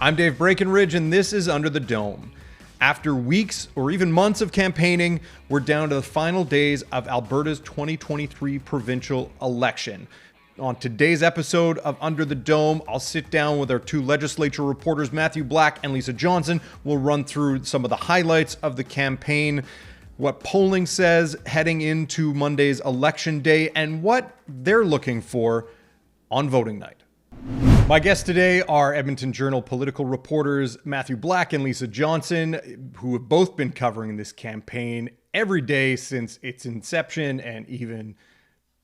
I'm Dave Breakenridge, and this is Under the Dome. After weeks or even months of campaigning, we're down to the final days of Alberta's 2023 provincial election. On today's episode of Under the Dome, I'll sit down with our two legislature reporters, Matthew Black and Lisa Johnson. We'll run through some of the highlights of the campaign, what polling says heading into Monday's election day, and what they're looking for on voting night. My guests today are Edmonton Journal political reporters Matthew Black and Lisa Johnson, who have both been covering this campaign every day since its inception, and even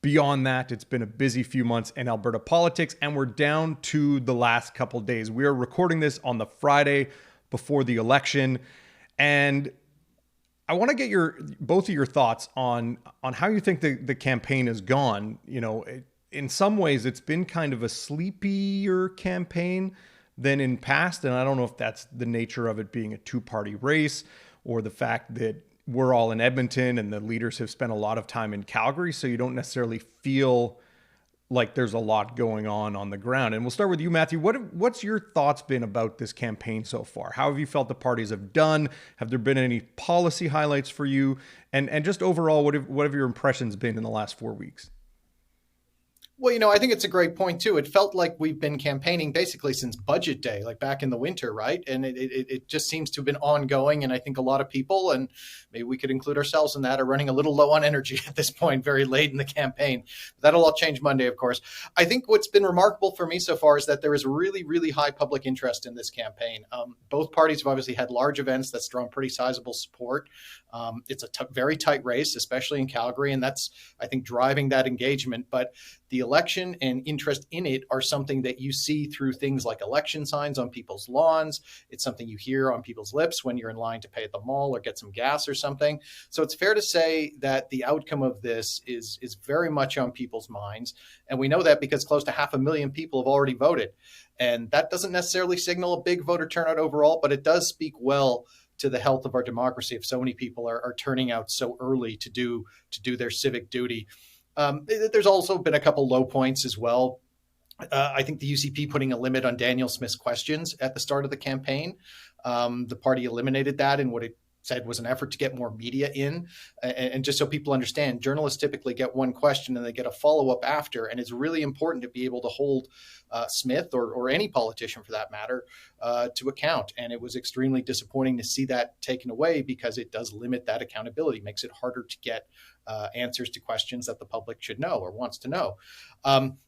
beyond that. It's been a busy few months in Alberta politics, and we're down to the last couple days. We are recording this on the Friday before the election, and I want to get both of your thoughts on how you think the campaign has gone. In some ways, it's been kind of a sleepier campaign than in past. And I don't know if that's the nature of it being a two-party race or the fact that we're all in Edmonton and the leaders have spent a lot of time in Calgary. So you don't necessarily feel like there's a lot going on the ground. And we'll start with you, Matthew. What's your thoughts been about this campaign so far? How have you felt the parties have done? Have there been any policy highlights for you? And just overall, what have your impressions been in the last 4 weeks? Well, I think it's a great point, too. It felt like we've been campaigning basically since budget day, like back in the winter, right? And it just seems to have been ongoing. And I think a lot of people, and maybe we could include ourselves in that, are running a little low on energy at this point, very late in the campaign. That'll all change Monday, of course. I think what's been remarkable for me so far is that there is really, really high public interest in this campaign. Both parties have obviously had large events that's drawn pretty sizable support. It's a very tight race, especially in Calgary, and that's, I think, driving that engagement. But the election and interest in it are something that you see through things like election signs on people's lawns. It's something you hear on people's lips when you're in line to pay at the mall or get some gas or something. So it's fair to say that the outcome of this is very much on people's minds. And we know that because close to 500,000 people have already voted. And that doesn't necessarily signal a big voter turnout overall, but it does speak well to the health of our democracy if so many people are turning out so early to do their civic duty. There's also been a couple low points as well. I think the UCP putting a limit on Danielle Smith's questions at the start of the campaign. The party eliminated that in what it said was an effort to get more media in. And just so people understand, journalists typically get one question and they get a follow-up after. And it's really important to be able to hold Smith or any politician for that matter to account. And it was extremely disappointing to see that taken away because it does limit that accountability, makes it harder to get answers to questions that the public should know or wants to know.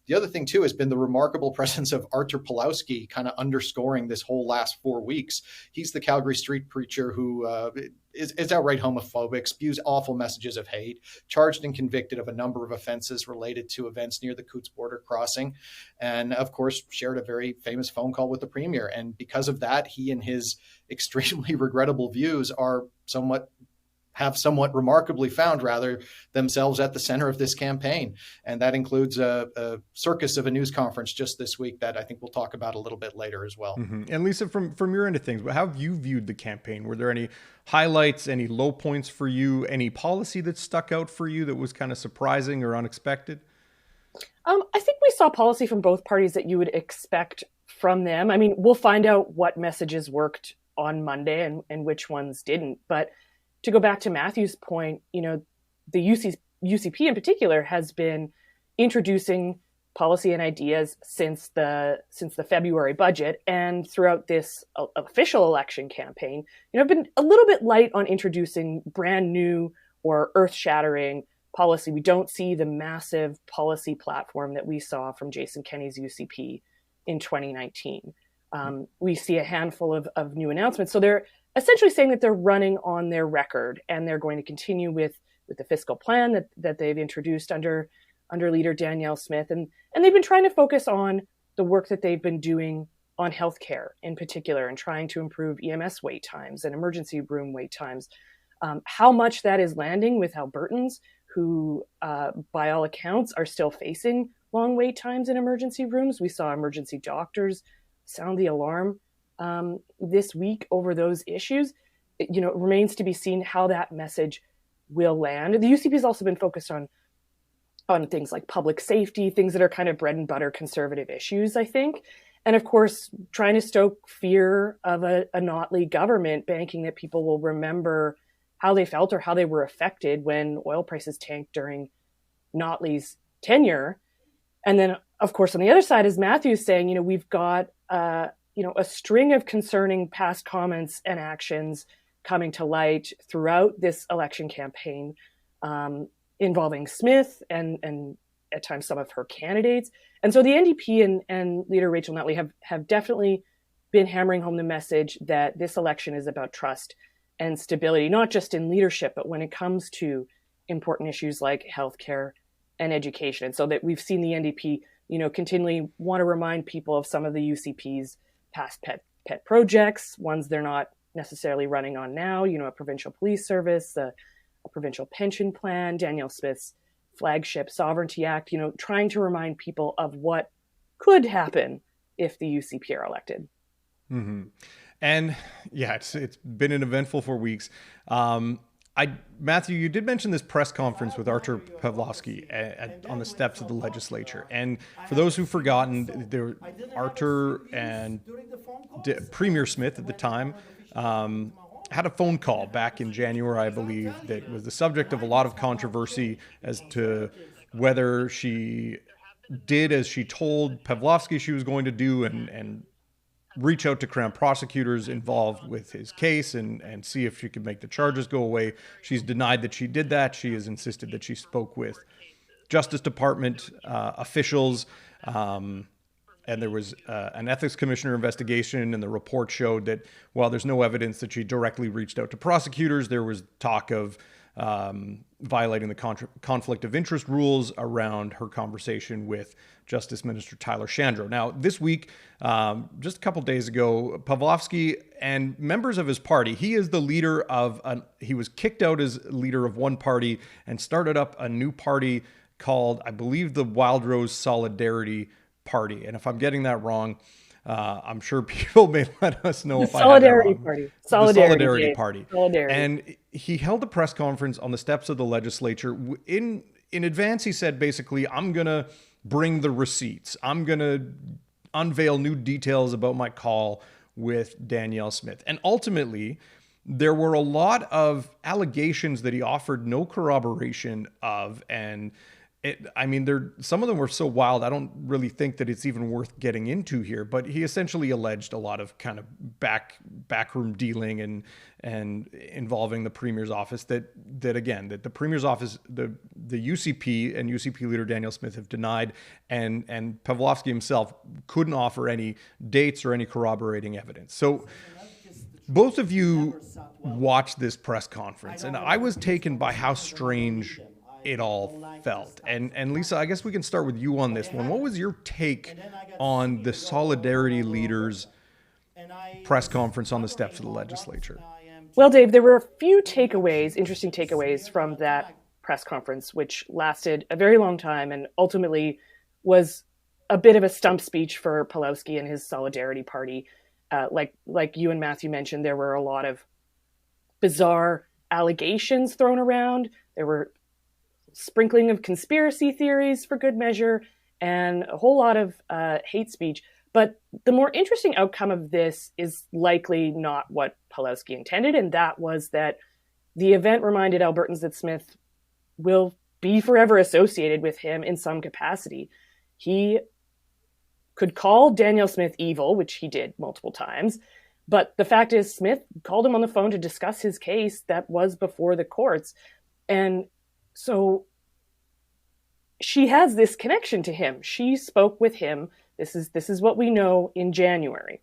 The other thing, too, has been the remarkable presence of Artur Pawlowski kind of underscoring this whole last 4 weeks. He's the Calgary street preacher who is outright homophobic, spews awful messages of hate, charged and convicted of a number of offenses related to events near the Coots border crossing, and, of course, shared a very famous phone call with the premier. And because of that, he and his extremely regrettable views have somewhat remarkably found themselves at the center of this campaign. And that includes a circus of a news conference just this week that I think we'll talk about a little bit later as well. Mm-hmm. And Lisa, from your end of things, how have you viewed the campaign? Were there any highlights, any low points for you, any policy that stuck out for you that was kind of surprising or unexpected? I think we saw policy from both parties that you would expect from them. I mean, we'll find out what messages worked on Monday and which ones didn't. But to go back to Matthew's point, the UCP in particular has been introducing policy and ideas since the February budget and throughout this official election campaign. Have been a little bit light on introducing brand new or earth-shattering policy. We don't see the massive policy platform that we saw from Jason Kenney's UCP in 2019. We see a handful of new announcements. So they're essentially saying that they're running on their record and they're going to continue with the fiscal plan that they've introduced under leader Danielle Smith. And they've been trying to focus on the work that they've been doing on healthcare in particular and trying to improve EMS wait times and emergency room wait times. How much that is landing with Albertans who, by all accounts, are still facing long wait times in emergency rooms. We saw emergency doctors sound the alarm this week over those issues. It remains to be seen how that message will land. The UCP has also been focused on things like public safety, things that are kind of bread and butter conservative issues, I think. And of course, trying to stoke fear of a Notley government, banking that people will remember how they felt or how they were affected when oil prices tanked during Notley's tenure. And then, of course, on the other side, as Matthew's saying, we've got a string of concerning past comments and actions coming to light throughout this election campaign, involving Smith and at times some of her candidates. And so the NDP and leader Rachel Notley have definitely been hammering home the message that this election is about trust and stability, not just in leadership, but when it comes to important issues like healthcare and education. And so that we've seen the NDP, continually want to remind people of some of the UCP's past pet projects, ones they're not necessarily running on now, a provincial police service, a provincial pension plan, Danielle Smith's flagship Sovereignty Act, trying to remind people of what could happen if the UCP are elected. Mm-hmm. And yeah, it's been an eventful 4 weeks. Matthew, you did mention this press conference with Artur Pawlowski on the steps of the legislature. And for those who've forgotten, Artur and Premier Smith at the time had a phone call back in January, I believe, that was the subject of a lot of controversy as to whether she did as she told Pawlowski she was going to do and reach out to Crown prosecutors involved with his case and see if she could make the charges go away. She's denied that she did that. She has insisted that she spoke with Justice Department officials, and there was an ethics commissioner investigation, and the report showed that while there's no evidence that she directly reached out to prosecutors, there was talk of violating the conflict of interest rules around her conversation with Justice Minister Tyler Shandro. Now, this week, just a couple days ago, Pawlowski and members of his party, he is the leader he was kicked out as leader of one party and started up a new party called, I believe, the Wildrose Solidarity Party. And if I'm getting that wrong, I'm sure people may let us know if I have that wrong. Solidarity Party. And he held a press conference on the steps of the legislature. In advance, he said, basically, I'm going to bring the receipts. I'm going to unveil new details about my call with Danielle Smith. And ultimately, there were a lot of allegations that he offered no corroboration of. And some of them were so wild, I don't really think that it's even worth getting into here. But he essentially alleged a lot of kind of backroom dealing and involving the Premier's office that the Premier's office, the UCP and UCP leader Danielle Smith have denied, and Pawlowski himself couldn't offer any dates or any corroborating evidence. So both of you watched this press conference, and I was taken by how strange it all felt. And Lisa, I guess we can start with you on this one. What was your take on the Solidarity leaders' press conference on the steps of the legislature? Well, Dave, there were a few interesting takeaways from that press conference, which lasted a very long time and ultimately was a bit of a stump speech for Pawlowski and his Solidarity Party. Like you and Matthew mentioned, there were a lot of bizarre allegations thrown around. There were sprinkling of conspiracy theories for good measure and a whole lot of hate speech. But the more interesting outcome of this is likely not what Pawlowski intended, and that was that the event reminded Albertans that Smith will be forever associated with him in some capacity. He could call Danielle Smith evil, which he did multiple times, but the fact is Smith called him on the phone to discuss his case that was before the courts. And so she has this connection to him. She spoke with him. This is what we know in January.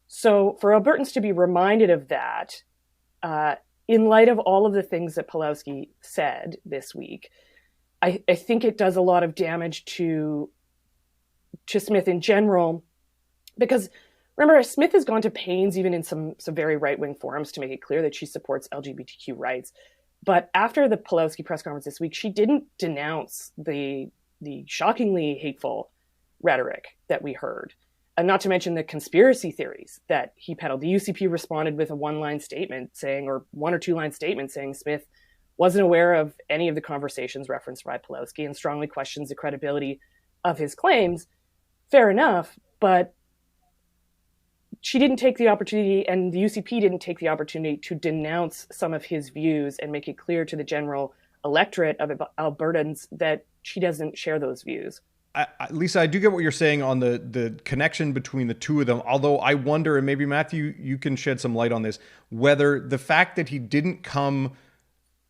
So for Albertans to be reminded of that, in light of all of the things that Pawlowski said this week, I think it does a lot of damage to Smith in general, because remember, Smith has gone to pains, even in some very right-wing forums, to make it clear that she supports LGBTQ rights. But after the Pawlowski press conference this week, she didn't denounce the shockingly hateful rhetoric that we heard, and not to mention the conspiracy theories that he peddled. The UCP responded with a one or two line statement saying Smith wasn't aware of any of the conversations referenced by Pawlowski and strongly questions the credibility of his claims. Fair enough, but she didn't take the opportunity, and the UCP didn't take the opportunity to denounce some of his views and make it clear to the general electorate of Albertans that she doesn't share those views. Lisa, I do get what you're saying on the connection between the two of them, although I wonder, and maybe Matthew, you can shed some light on this, whether the fact that he didn't come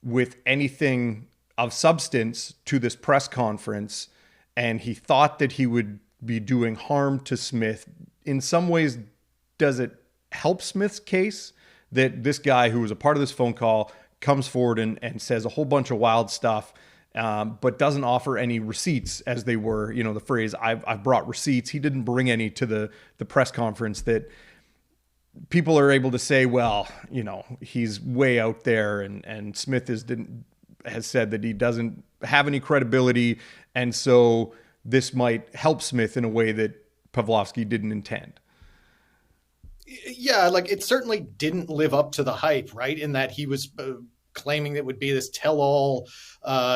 with anything of substance to this press conference and he thought that he would be doing harm to Smith, in some ways, does it help Smith's case that this guy who was a part of this phone call comes forward and says a whole bunch of wild stuff, but doesn't offer any receipts, as they were, the phrase, I've brought receipts. He didn't bring any to the press conference that people are able to say, well, he's way out there, and Smith has said that he doesn't have any credibility, and so this might help Smith in a way that Pawlowski didn't intend. Yeah, like it certainly didn't live up to the hype, right? In that he was claiming it would be this tell-all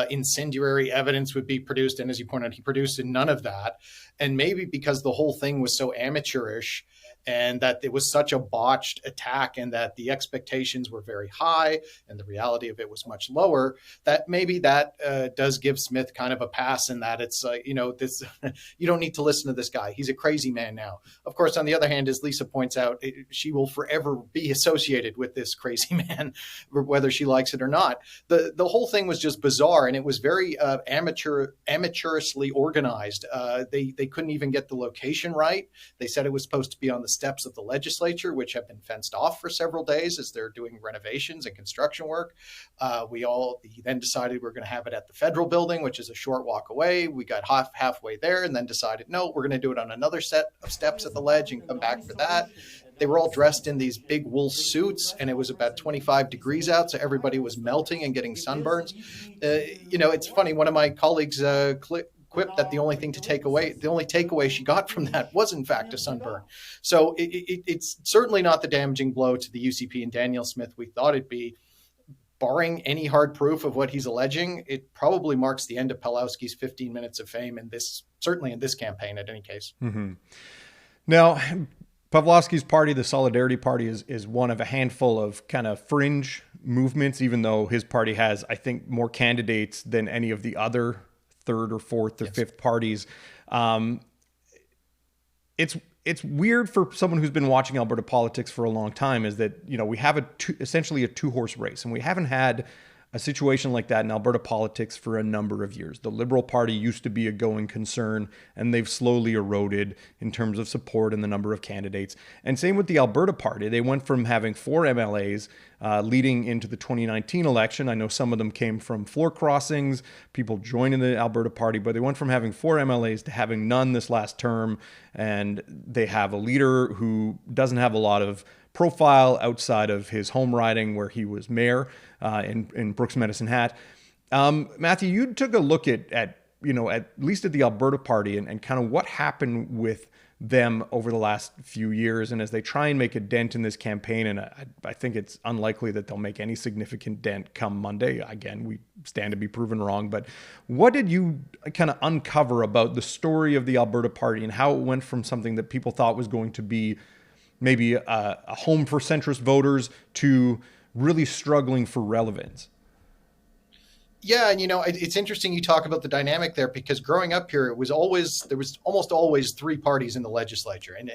incendiary evidence would be produced. And as you pointed out, he produced none of that. And maybe because the whole thing was so amateurish and that it was such a botched attack and that the expectations were very high and the reality of it was much lower, that maybe that does give Smith kind of a pass in that it's, this you don't need to listen to this guy. He's a crazy man now. Of course, on the other hand, as Lisa points out, she will forever be associated with this crazy man, whether she likes it or not. The whole thing was just bizarre, and it was very amateurishly organized. They couldn't even get the location right. They said it was supposed to be on the steps of the legislature, which have been fenced off for several days as they're doing renovations and construction work. He then decided we're going to have it at the federal building, which is a short walk away. We got halfway there and then decided, no, we're going to do it on another set of steps at the ledge and come back for that. They were all dressed in these big wool suits, and it was about 25 degrees out, so everybody was melting and getting sunburns. It's funny. One of my colleagues quipped that the only takeaway she got from that was in fact a sunburn. So it's certainly not the damaging blow to the UCP and Danielle Smith we thought it'd be. Barring any hard proof of what he's alleging, it probably marks the end of Pawlowski's 15 minutes of fame certainly in this campaign, at any case. Mm-hmm. Now, Pawlowski's party, the Solidarity Party, is one of a handful of kind of fringe movements, even though his party has, I think, more candidates than any of the other third or fourth or fifth parties. It's weird for someone who's been watching Alberta politics for a long time, is that, we have essentially a two-horse race, and we haven't had a situation like that in Alberta politics for a number of years. The Liberal Party used to be a going concern, and they've slowly eroded in terms of support and the number of candidates. And same with the Alberta Party. They went from having 4 MLAs leading into the 2019 election. I know some of them came from floor crossings, people joining the Alberta Party, but they went from having 4 MLAs to having none this last term. And they have a leader who doesn't have a lot of profile outside of his home riding where he was mayor in Brooks Medicine Hat. Matthew, you took a look at least at the Alberta Party and kind of what happened with them over the last few years, and as they try and make a dent in this campaign, and I think it's unlikely that they'll make any significant dent come Monday. Again, we stand to be proven wrong, but what did you kind of uncover about the story of the Alberta Party and how it went from something that people thought was going to be maybe a home for centrist voters to really struggling for relevance? Yeah, and it's interesting you talk about the dynamic there, because growing up here, there was almost always 3 parties in the legislature, and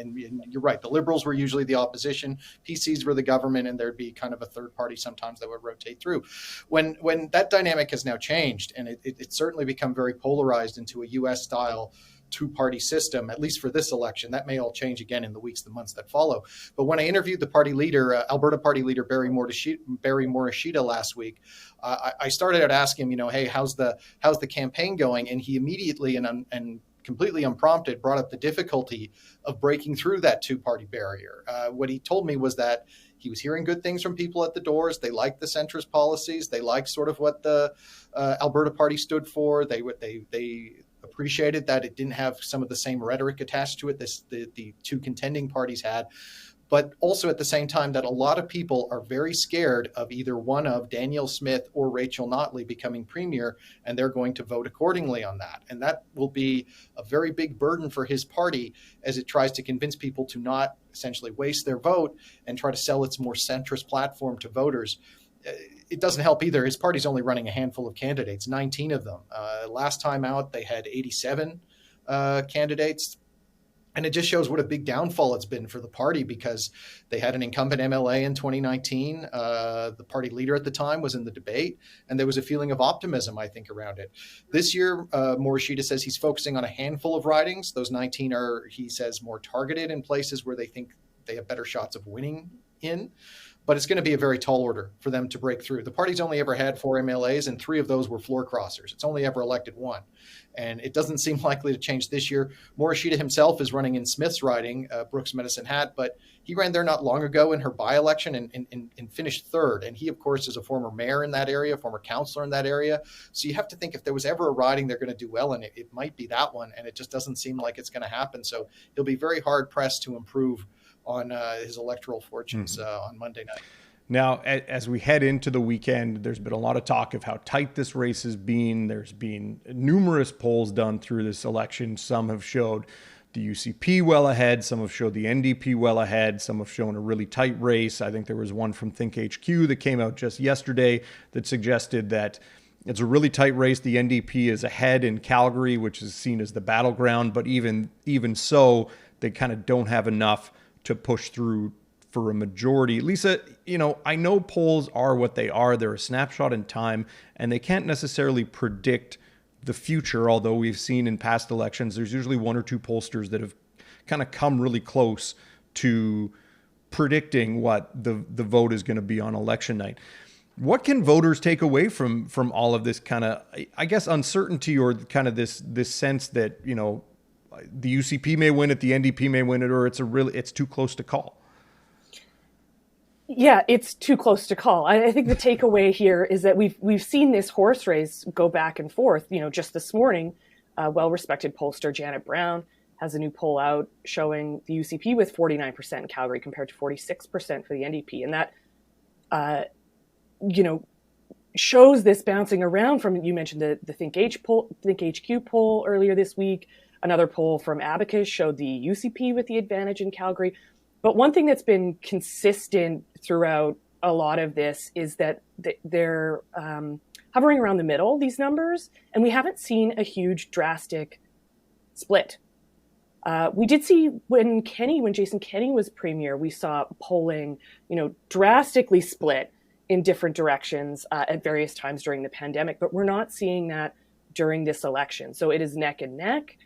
you're right. The Liberals were usually the opposition, PCs were the government, and there'd be kind of a third party sometimes that would rotate through. When that dynamic has now changed, and it's certainly become very polarized into a U.S. style 2-party system, at least for this election. That may all change again in the weeks, the months that follow. But when I interviewed the party leader, Alberta party leader Barry Morishita last week, I started out asking him, hey, how's the campaign going? And he immediately and completely unprompted brought up the difficulty of breaking through that 2-party barrier. What he told me was that he was hearing good things from people at the doors. They liked the centrist policies. They liked sort of what the Alberta Party stood for. They appreciated that it didn't have some of the same rhetoric attached to it the 2 contending parties had. but also at the same time that a lot of people are very scared of either one of Danielle Smith or Rachel Notley becoming premier, and they're going to vote accordingly on that. And that will be a very big burden for his party as it tries to convince people to not essentially waste their vote and try to sell its more centrist platform to voters. It doesn't help either. His party's only running a handful of candidates, 19 of them. Last time out, they had 87 candidates. And it just shows what a big downfall it's been for the party, because they had an incumbent MLA in 2019. The party leader at the time was in the debate, and there was a feeling of optimism, I think, around it. This year, Morishita says he's focusing on a handful of ridings. Those 19 are, he says, more targeted in places where they think they have better shots of winning in. But it's going to be a very tall order for them to break through. The party's only ever had 4 MLAs, and 3 of those were floor crossers. It's only ever elected 1. And it doesn't seem likely to change this year. Morishita himself is running in Smith's riding, Brooks Medicine Hat, but he ran there not long ago in her by-election and finished 3rd. And he, of course, is a former mayor in that area, former councillor in that area. So you have to think if there was ever a riding they're going to do well in, it might be that one. And it just doesn't seem like it's going to happen. So he'll be very hard-pressed to improve on his electoral fortunes on Monday night. Now, as we head into the weekend, there's been a lot of talk of how tight this race has been. There's been numerous polls done through this election. Some have showed the UCP well ahead. Some have showed the NDP well ahead. Some have shown a really tight race. I think there was one from Think HQ that came out just yesterday that suggested that it's a really tight race. The NDP is ahead in Calgary, which is seen as the battleground. But even so, they kind of don't have enough to push through for a majority. Lisa, I know polls are what they are. They're a snapshot in time, and they can't necessarily predict the future, although we've seen in past elections, there's usually 1 or 2 pollsters that have kind of come really close to predicting what the vote is going to be on election night. What can voters take away from all of this kind of, I guess, uncertainty, or kind of this sense that, the UCP may win it, the NDP may win it, or it's too close to call? Yeah, it's too close to call. I think the takeaway here is that we've seen this horse race go back and forth. Just this morning, well-respected pollster Janet Brown has a new poll out showing the UCP with 49% in Calgary compared to 46% for the NDP, and that shows this bouncing around from, you mentioned the Think HQ poll earlier this week. Another poll from Abacus showed the UCP with the advantage in Calgary. But one thing that's been consistent throughout a lot of this is that they're hovering around the middle, these numbers, and we haven't seen a huge drastic split. We did see when Jason Kenney was premier, we saw polling, drastically split in different directions at various times during the pandemic, but we're not seeing that during this election. So it is neck and neck.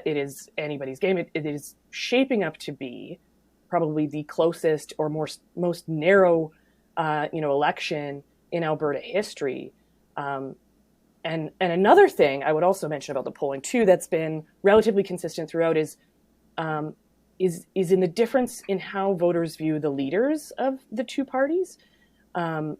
It is anybody's game. It is shaping up to be probably the closest or most narrow, election in Alberta history. And another thing I would also mention about the polling too, that's been relatively consistent throughout is in the difference in how voters view the leaders of the two parties. The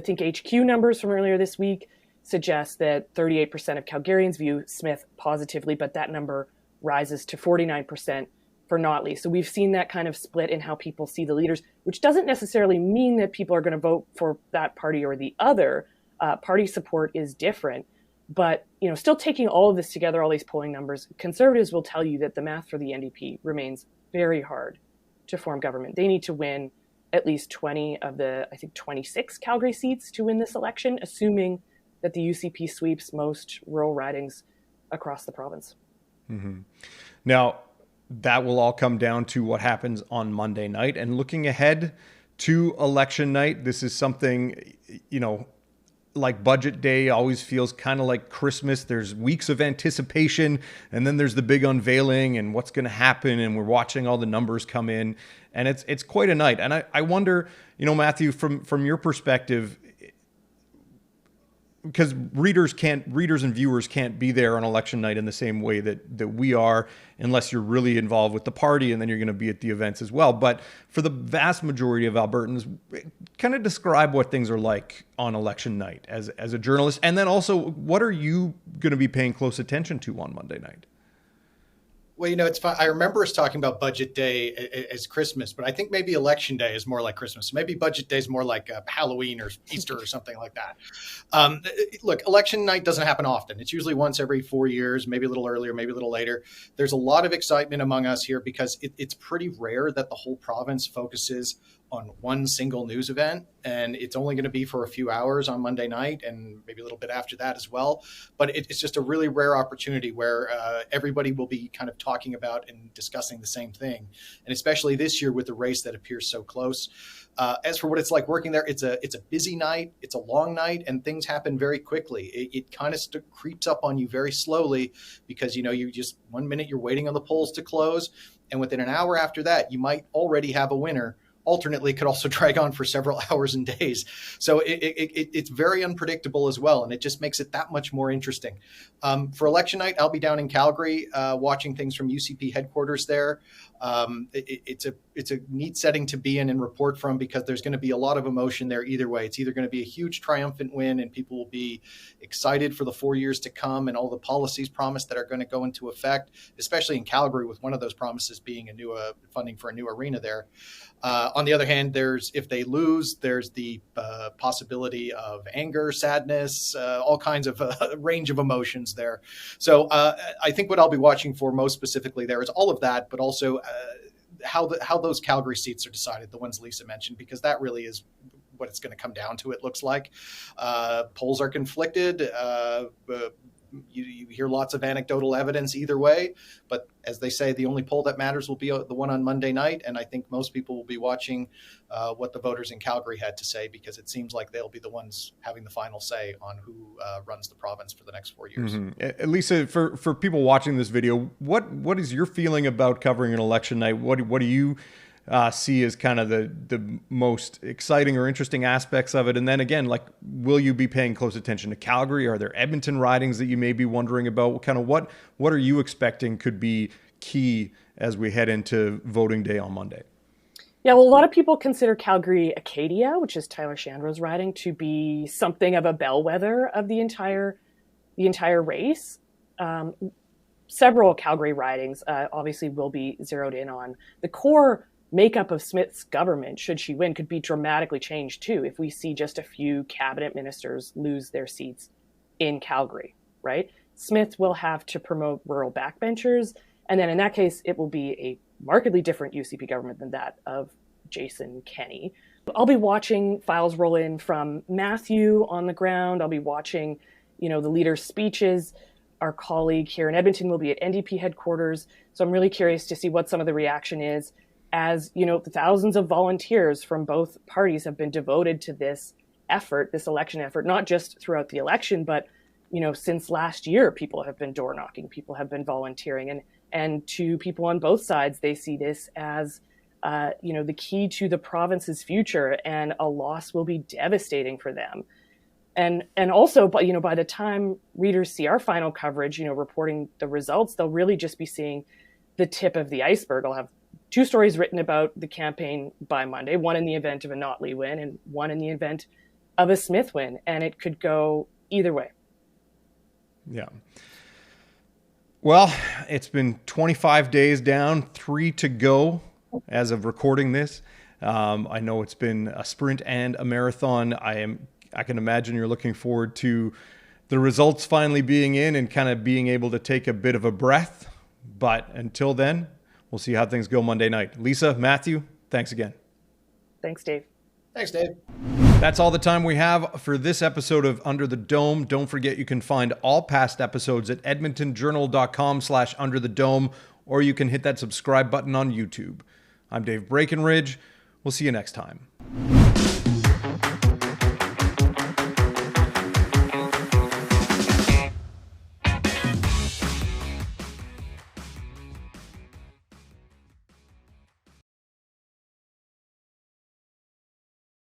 Think HQ numbers from earlier this week suggest that 38% of Calgarians view Smith positively, but that number rises to 49% for Notley. So we've seen that kind of split in how people see the leaders, which doesn't necessarily mean that people are going to vote for that party or the other. Party support is different. But, still taking all of this together, all these polling numbers, Conservatives will tell you that the math for the NDP remains very hard to form government. They need to win at least 20 of the, 26 Calgary seats to win this election, assuming that the UCP sweeps most rural ridings across the province. Mm-hmm. Now, that will all come down to what happens on Monday night. And looking ahead to election night, this is something, like budget day always feels kind of like Christmas. There's weeks of anticipation, and then there's the big unveiling and what's going to happen, and we're watching all the numbers come in, and it's quite a night. And I wonder, Matthew, from your perspective, because readers and viewers can't be there on election night in the same way that we are, unless you're really involved with the party, and then you're going to be at the events as well. But for the vast majority of Albertans, kind of describe what things are like on election night as a journalist, and then also what are you going to be paying close attention to on Monday night? Well, it's fun. I remember us talking about budget day as Christmas, but I think maybe election day is more like Christmas. Maybe budget day is more like Halloween or Easter or something like that. Look, election night doesn't happen often. It's usually once every 4 years, maybe a little earlier, maybe a little later. There's a lot of excitement among us here because it's pretty rare that the whole province focuses on one single news event, and it's only going to be for a few hours on Monday night and maybe a little bit after that as well. But it's just a really rare opportunity where everybody will be kind of talking about and discussing the same thing, and especially this year with the race that appears so close. As for what it's like working there, it's a busy night, it's a long night, and things happen very quickly. It kind of creeps up on you very slowly because you just 1 minute you're waiting on the polls to close, and within an hour after that, you might already have a winner. Alternately, could also drag on for several hours and days. So it's very unpredictable as well, and it just makes it that much more interesting. For election night, I'll be down in Calgary watching things from UCP headquarters there. It's a neat setting to be in and report from because there's going to be a lot of emotion there either way. It's either going to be a huge triumphant win and people will be excited for the 4 years to come and all the policies promised that are going to go into effect, especially in Calgary with one of those promises being a new funding for a new arena there. On the other hand, if they lose, there's the possibility of anger, sadness, all kinds of range of emotions there. So I think what I'll be watching for most specifically there is all of that, but also how those Calgary seats are decided, the ones Lisa mentioned, because that really is what it's going to come down to, it looks like. Polls are conflicted. You hear lots of anecdotal evidence either way, but as they say, the only poll that matters will be the one on Monday night, and I think most people will be watching what the voters in Calgary had to say because it seems like they'll be the ones having the final say on who runs the province for the next 4 years. Mm-hmm. Lisa, for people watching this video, what is your feeling about covering an election night? What do you see as kind of the most exciting or interesting aspects of it? And then again, will you be paying close attention to Calgary? Are there Edmonton ridings that you may be wondering about? Kind of what are you expecting could be key as we head into voting day on Monday? Yeah, well, a lot of people consider Calgary Acadia, which is Tyler Shandro's riding, to be something of a bellwether of the entire race. Several Calgary ridings obviously will be zeroed in on. The core makeup of Smith's government, should she win, could be dramatically changed too if we see just a few cabinet ministers lose their seats in Calgary, right? Smith will have to promote rural backbenchers, and then in that case, it will be a markedly different UCP government than that of Jason Kenney. I'll be watching files roll in from Matthew on the ground. I'll be watching, the leaders' speeches. Our colleague here in Edmonton will be at NDP headquarters. So I'm really curious to see what some of the reaction is as, the thousands of volunteers from both parties have been devoted to this effort, this election effort, not just throughout the election, but, since last year, people have been door knocking, people have been volunteering, and to people on both sides, they see this as, the key to the province's future, and a loss will be devastating for them. And also, by the time readers see our final coverage, reporting the results, they'll really just be seeing the tip of the iceberg. I'll have 2 stories written about the campaign by Monday, one in the event of a Notley win and one in the event of a Smith win. And it could go either way. Yeah. Well, it's been 25 days down, 3 to go as of recording this. I know it's been a sprint and a marathon. I can imagine you're looking forward to the results finally being in and kind of being able to take a bit of a breath. But until then, we'll see how things go Monday night. Lisa, Matthew, thanks again. Thanks, Dave. Thanks, Dave. That's all the time we have for this episode of Under the Dome. Don't forget you can find all past episodes at edmontonjournal.com/underthedome, or you can hit that subscribe button on YouTube. I'm Dave Breakenridge. We'll see you next time.